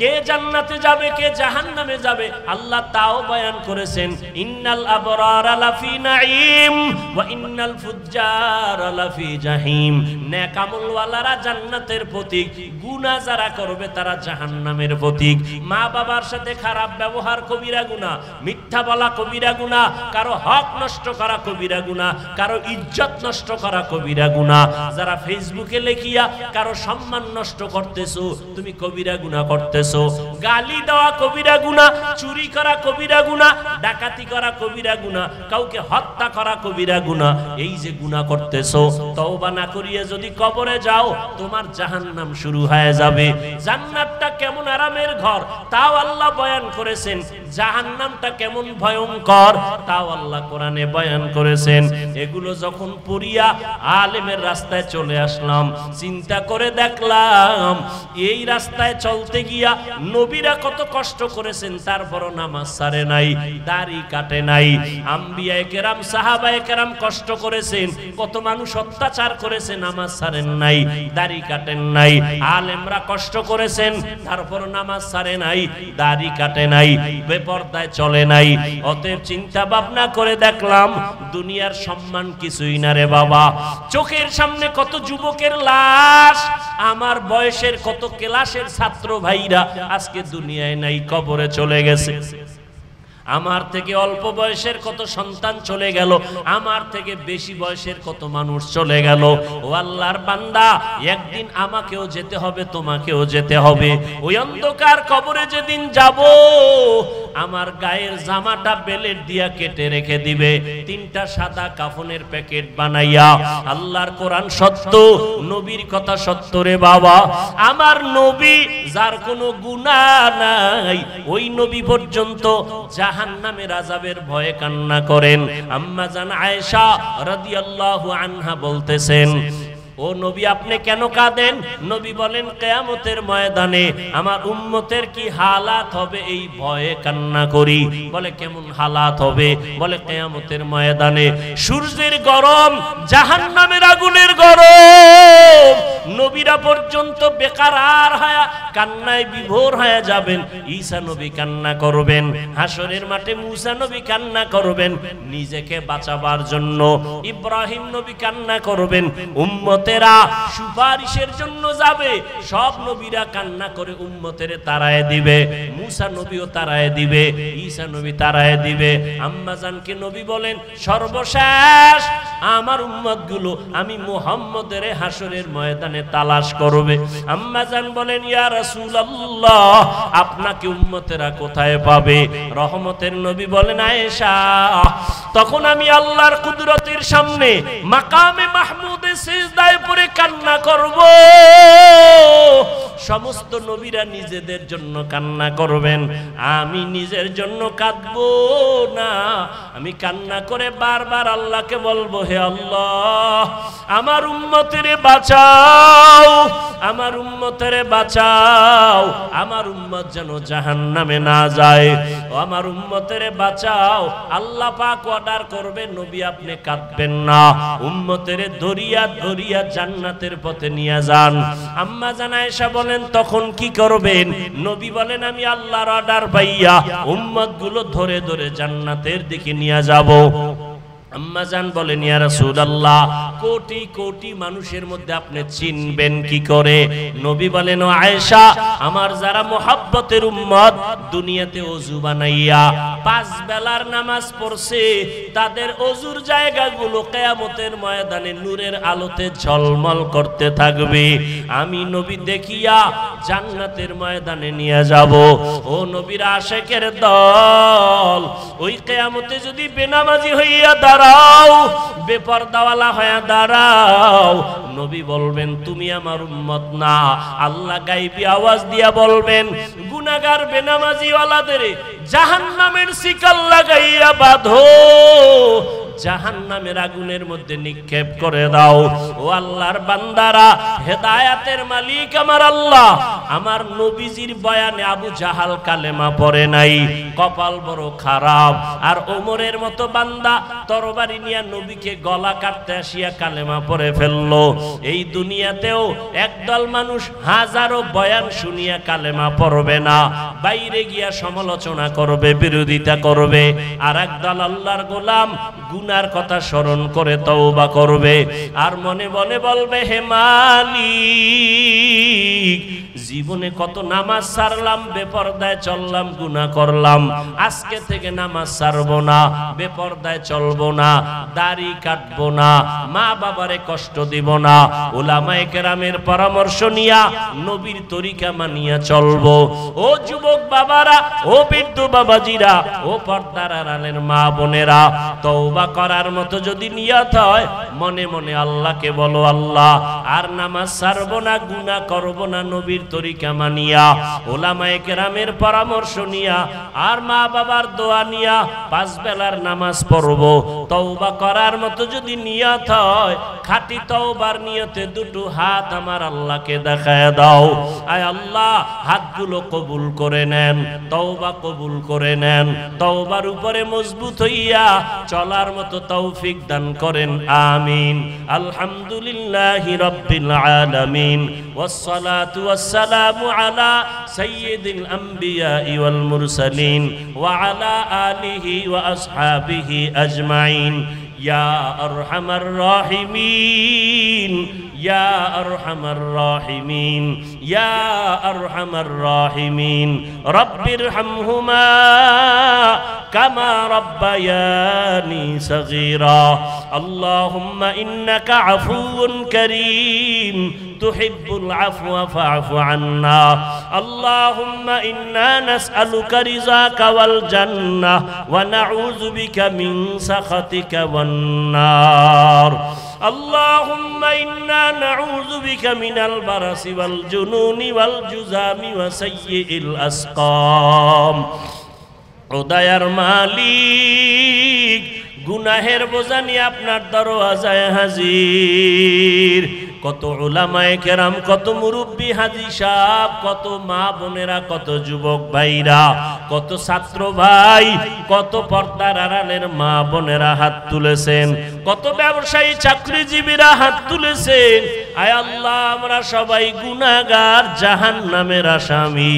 কে জান্নাতে যাবে, কে জাহান্নামে যাবে, আল্লাহ তাও বয়ান করেছেন। ইন্নাল আবরারা লাফি নাঈম ওয়া ইন্নাল ফুজ্জারা লাফি জাহিম। নেক আমলওয়ালারা জান্নাতের প্রতীক, গুনাহ যারা করবে তারা জাহান্নামের প্রতীক। মা বাবার সাথে খারাপ ব্যবহার কবিরা গুনাহ, মিথ্যা বলা কবিরা গুনাহ, কারো হক নষ্ট করা কবিরা গুনাহ, কারো ইজ্জত নষ্ট করা কবিরা গুনাহ। যারা ফেসবুকে লেখিয়া কারো সম্মান নষ্ট করতেছো, তুমি কবিরা গুনাহ করতেছো। গালি দেওয়া কবিরা গুনাহ, চুরি করা কবিরা গুনাহ, ডাকাতি করা কবিরা গুনাহ, কাউকে হত্যা করা কবিরা গুনাহ। এই যে গুনাহ করতেছো, তওবা না করিয়ে যদি কবরে যাও, তোমার জাহান্নাম শুরু হয়ে যাবে। জান্নাতটা কেমন আরামের ঘর, তাও আল্লাহ বয়ান করেছেন। জাহান্নামটা কেমন ভয়ঙ্কর, তাও আল্লাহ কোরআনে বয়ান করেছেন। এগুলো যখন পড়িয়া আলেমের রাস্তায় চলে আসলাম, চিন্তা করে দেখলাম এই রাস্তায় চলতে গিয়া নবীরা কত কষ্ট করেছেন, তারপরও নামাজ ছাড়ে নাই, দাড়ি কাটে নাই। আম্বিয়ায়ে কেরাম, সাহাবায়ে কেরাম কষ্ট করেছেন, কত মানুষ অত্যাচার করেছে, নামাজ ছাড়েন নাই, দাড়ি কাটেন নাই। আলেমরা কষ্ট করেছেন, তারপর নামাজ ছাড়ে নাই, দাড়ি কাটে নাই, বেপরদায় চলে নাই। অতএব চিন্তা ভাবনা করে দেখলাম দুনিয়ার সম্মান কিছুই না রে বাবা। চোখের সামনে কত যুবকের লাশ, আমার বয়সের কত ক্লাসের ছাত্র ভাইরা আজকে দুনিয়ায় নাই, কবরে চলে গেছে। আমার থেকে অল্প বয়সের কত সন্তান চলে গেল, আমার থেকে বেশি বয়সের কত মানুষ চলে গেল। ও আল্লাহর বান্দা, একদিন আমাকেও যেতে হবে, তোমাকেও যেতে হবে। ওই অন্ধকার কবরে যেদিন যাব, আমার গায়ের জামাটা বেলেট দিয়া কেটে রেখে দিবে, 3টা সাদা কাফনের প্যাকেট বানাইয়া। আল্লাহর কোরআন সত্য, নবীর কথা সত্য রে বাবা। আমার নবী যার কোনো গুনাহ নাই, ওই নবী পর্যন্ত জাহান্নামের আযাবের ভয়ে কান্না করেন। আম্মা জান আয়েশা রাদিয়াল্লাহু আনহা বলতেছেন, ও নবী আপনি কেন কাঁদেন? নবী বলেন, কিয়ামতের ময়দানে আমার উম্মতের কি হালাত হবে, এই ভয়ে কান্না করি। বলে কেমন হালাত হবে? বলে কিয়ামতের ময়দানে সূর্যের গরম, জাহান্নামের আগুনের গরম, নবীরা পর্যন্ত বেকারার হয়ে কান্নায় বিভোর হয়ে যাবেন। ঈসা নবী কান্না করবেন, হাসরের মাঠে মুসা নবী কান্না করবেন নিজেকে বাঁচাবার জন্য, ইব্রাহিম নবী কান্না করবেন, উম্মতেরা সুপারিশের জন্য যাবে, সব নবীরা কান্না করে উম্মতের তাড়ায় দিবে, মুসা নবীও তাড়ায় দিবে, ঈসা নবী তাড়ায় দিবে। আম্মা জানকে নবী বলেন সর্বশেষ আমার উম্মতগুলো আমি মুহাম্মদের হাসরের ময়দানে তালাশ করবে। আম্মা জান বলেন ইয়া রাসূলুল্লাহ আপনাকে উম্মতেরা কোথায় পাবে? রহমতের নবী বলেন আয়েশা তখন আমি আল্লাহর কুদরতের সামনে মাকামে মাহমুদে সিজদায় পড়ে কান্না করব। সমস্ত নবীরা নিজেদের জন্য কান্না করবেন, আমি নিজের জন্য কাঁদবো না। আমি কান্না করে বারবার আল্লাহকে বলবো হে আল্লাহ আমার উম্মতেরে বাঁচাও, আমার উম্মতেরে বাঁচাও, আমার উম্মত যেন জাহান্নামে না যায়, আমার উম্মতেরে বাঁচাও। আল্লাহ পাক অর্ডার করবে নবী আপনি কাঁদবেন না, উম্মতেরে দরিয়া দরিয়া জান্নাতের পথে নিয়ে যান। আম্মা জান আয়েশা বলেন তখন কি করবেন? নবী বলেন আমি আল্লাহর অর্ডার পাইয়া উম্মতগুলো ধরে ধরে জান্নাতের দিকে নিয়ে যাব। আম্মা জান বলেন ইয়া রাসূলুল্লাহ কোটি কোটি মানুষের মধ্যে আপনি চিনবেন কি করে? নবী বলেন ও আয়েশা আমার যারা মুহাব্বতের উম্মত দুনিয়াতে ওযু বানাইয়া 5 বেলার নামাজ পড়ছে তাদের ওযুর জায়গাগুলো কিয়ামতের ময়দানে নূরের আলোতে ঝলমল করতে থাকবে। আমি নবী দেখিয়া জান্নাতের ময়দানে নিয়ে যাব। ও নবীর আশিকের দল ওই কিয়ামতে যদি বেনামাজি হইয়া দাঁড়াও, বেপরদাওয়ালা হয়ে দাঁড়াও, নবী বলবেন তুমি আমার উম্মত না। আল্লাহ গায়বী আওয়াজ দিয়া বলবেন গুনাহগার বেনামাজি ওয়ালাদের জাহান্নামের শিকল লাগাইয়া বাঁধো, জাহান্নামের আগুনের মধ্যে নিক্ষেপ করে দাও। ও আল্লাহর বান্দারা হেদায়েতের মালিক আমার আল্লাহ আমার নবীজির বয়ানে আবু জাহাল কালেমা পড়ে নাই, কপাল বড় খারাপ। আর ওমরের মতো বান্দা তরবারি নিয়ে নবীকে গলা কাটতে আসিয়া কালেমা পড়ে ফেললো। এই দুনিয়াতেও একদল মানুষ হাজারো বয়ান শুনিয়া কালেমা পড়বে না, বাইরে গিয়া সমালোচনা করবে, বিরোধিতা করবে। আর একদল আল্লাহর গোলাম গুনার কথা স্মরণ করে তওবা করবে আর মনে মনে বলবে হে মালিক জীবনে কত নামাজ ছাড়লাম, বেপরদায় চললাম, গুনাহ করলাম, আজকে থেকে নামাজ ছাড়বো না, বেপরদায় চলবো না, দাড়ি কাটবো না, মা বাবারে কষ্ট দিব না, উলামায়ে কেরামের পরামর্শ নিয়া নবীর তরিকা মানিয়া চলবো। ও যুবক বাবারা, ও বৃদ্ধ বাবাজিরা, ও পর্দার আড়ালের মা বোনেরা, তওবা করার মতো যদি নিয়ত হয় মনে মনে আল্লাহকে বলো আল্লাহ আর নামাজ ছাড়বো না, গুনাহ করবো না, নবীর তরিকা মানিয়া উলামায়ে কেরামের পরামর্শ নিয়া আর মা বাবার দোয়া নিয়া 5 বেলার নামাজ পড়বো। তওবা করার মতো যদি নিয়ত হয় খাঁটি তওবার নিয়তে দুটো হাত আমার আল্লাহকে দেখায় দাও। আয় আল্লাহ হাতগুলো কবুল করে নেন, তওবা কবুল করে নেন, তওবার উপরে মজবুত হইয়া চলার মতো তৌফিক দান করেন, আমিন। আলহামদুলিল্লাহি রাব্বিল আলামিন ওয়াসসালাতু ওয়াসসালামু আলা সাইয়্যিদিল আমবিয়া ওয়াল মুরসালিন ওয়া আলা আলিহি ওয়া আসহাবিহি আজমাইন। ইয়া আরহামার রাহিমিন, ইয়া আরহামার রাহিমিন, ইয়া আরহামার রাহিমিন। রব্বিরহামহুমা কামা রাব্বায়ানি সগীরা। আল্লাহুম্মা ইন্নাকা আফুউন কারীম তুহিব্বুল আফওয়া ফা'ফু আন্না। আল্লাহুম্মা ইন্না নাসআলুকা রিযাকা ওয়াল জান্নাহ ওয়া নাউযু বিকা মিন সাখাতিকা ওয়ান নার। আল্লাহুম্মা ইন্না নাউযু বিকা মিনাল বারাসি ওয়াল জুনুনি ওয়াল জুযামি ওয়া সাইয়্যিল আসকাম। ও দয়ার মালিক গুনাহের বোঝা নিয়ে আপনার দরওয়াজায় হাজির। কত উলামায়ে কেরাম, কত মুরব্বী হাজী সাহেব, কত মা বোনেরা, কত যুবক ভাইরা, কত ছাত্র ভাই, কত পর্দার আড়ালের মা বোনেরা হাত তুলেছেন, কত ব্যবসায়ী চাকরিজীবীরা হাত তুলেছেন। আয় আল্লাহ, আমরা সবাই গুনাহগার, জাহান্নামের আসামি।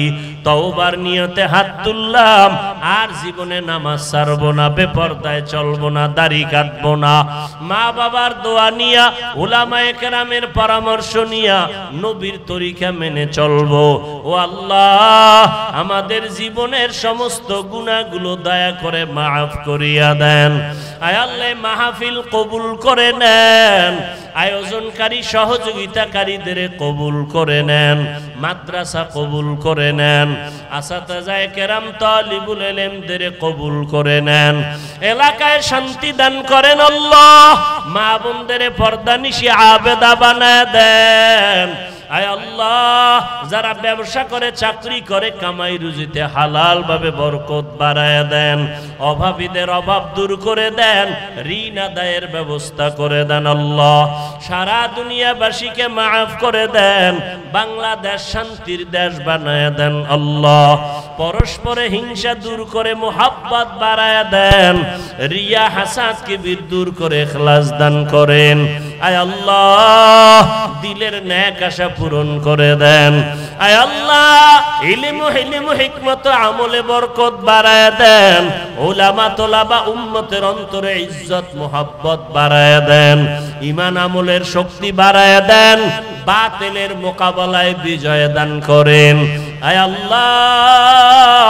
তওবার নিয়তে হাত তুললাম, আর জীবনে নামাজ ছাড়বো না, বেপরদায় চলবো না, দাড়ি কাটবো না। মা বাবার দোয়া নিয়া, উলামায়ে কেরামের পরামর্শ নিয়া নবীর তরিকা মেনে চলবো। ও আল্লাহ, আমাদের জীবনের সমস্ত গুনাহগুলো দয়া করে মাফ করিয়া দেন। আয় আল্লাহ, মাহফিল কবুল করে নেন, আয়োজনকারী সহযোগিতাকারীদের কবুল করে নেন, মাদ্রাসা কবুল করে নেন, আসাতাজায়ে কেরাম তালিবুল ইলমদের কবুল করে নেন, এলাকায় শান্তি দান করেন আল্লাহ, মা বোনদের পর্দানিশি আবেদা বানায় দেন। আয় আল্লাহ, যারা ব্যবসা করে, চাকরি করে, কামাই রুজিতে হালাল ভাবে বরকত বাড়ায় দেন, অভাবীদের অভাব দূর করে দেন, ঋণ আদায়ের ব্যবস্থা করে দেন আল্লাহ। সারা দুনিয়াবাসীকে মাফ করে দেন, বাংলাদেশ শান্তির দেশ বানায় দেন আল্লাহ। পরস্পরে হিংসা দূর করে মুহাব্বত বাড়ায় দেন, রিয়া হাসাদ কিবির দূর করে ইখলাস দান করেন। আয় আল্লাহ, দিলের নেক আশা পূরণ করে দেন। আয় আল্লাহ, ইলম হিকমত আমলে বরকত বাড়ায় দেন, উলামা তোলাবা উম্মতের অন্তরে ইজ্জত মুহাব্বত বাড়ায় দেন, ঈমান আমলের শক্তি বাড়ায় দেন, বাতিলের মোকাবেলায় বিজয় দান করেন। আয় আল্লাহ,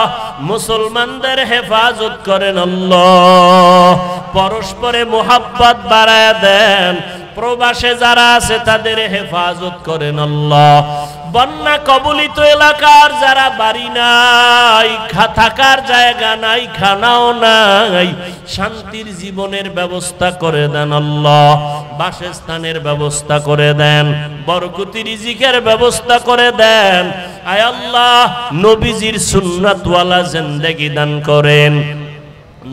মুসলমানদের হেফাজত করেন আল্লাহ, পরস্পরে মুহাব্বত বাড়ায় দেন, প্রবাসে যারা আছে তাদের হেফাজত করেন আল্লাহ। বন্যা কবলিত এলাকার যারা বাড়ি নাই, থাকার জায়গা নাই, খানাও নাই, শান্তির জীবনের ব্যবস্থা করে দেন আল্লাহ, বাসস্থানের ব্যবস্থা করে দেন, বরকতি রিজিকের ব্যবস্থা করে দেন। আয় আল্লাহ, নবীজির সুন্নাতওয়ালা জিন্দেগি দান করেন,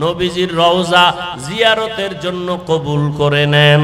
নবীজির রওজা জিয়ারতের জন্য কবুল করে নেন।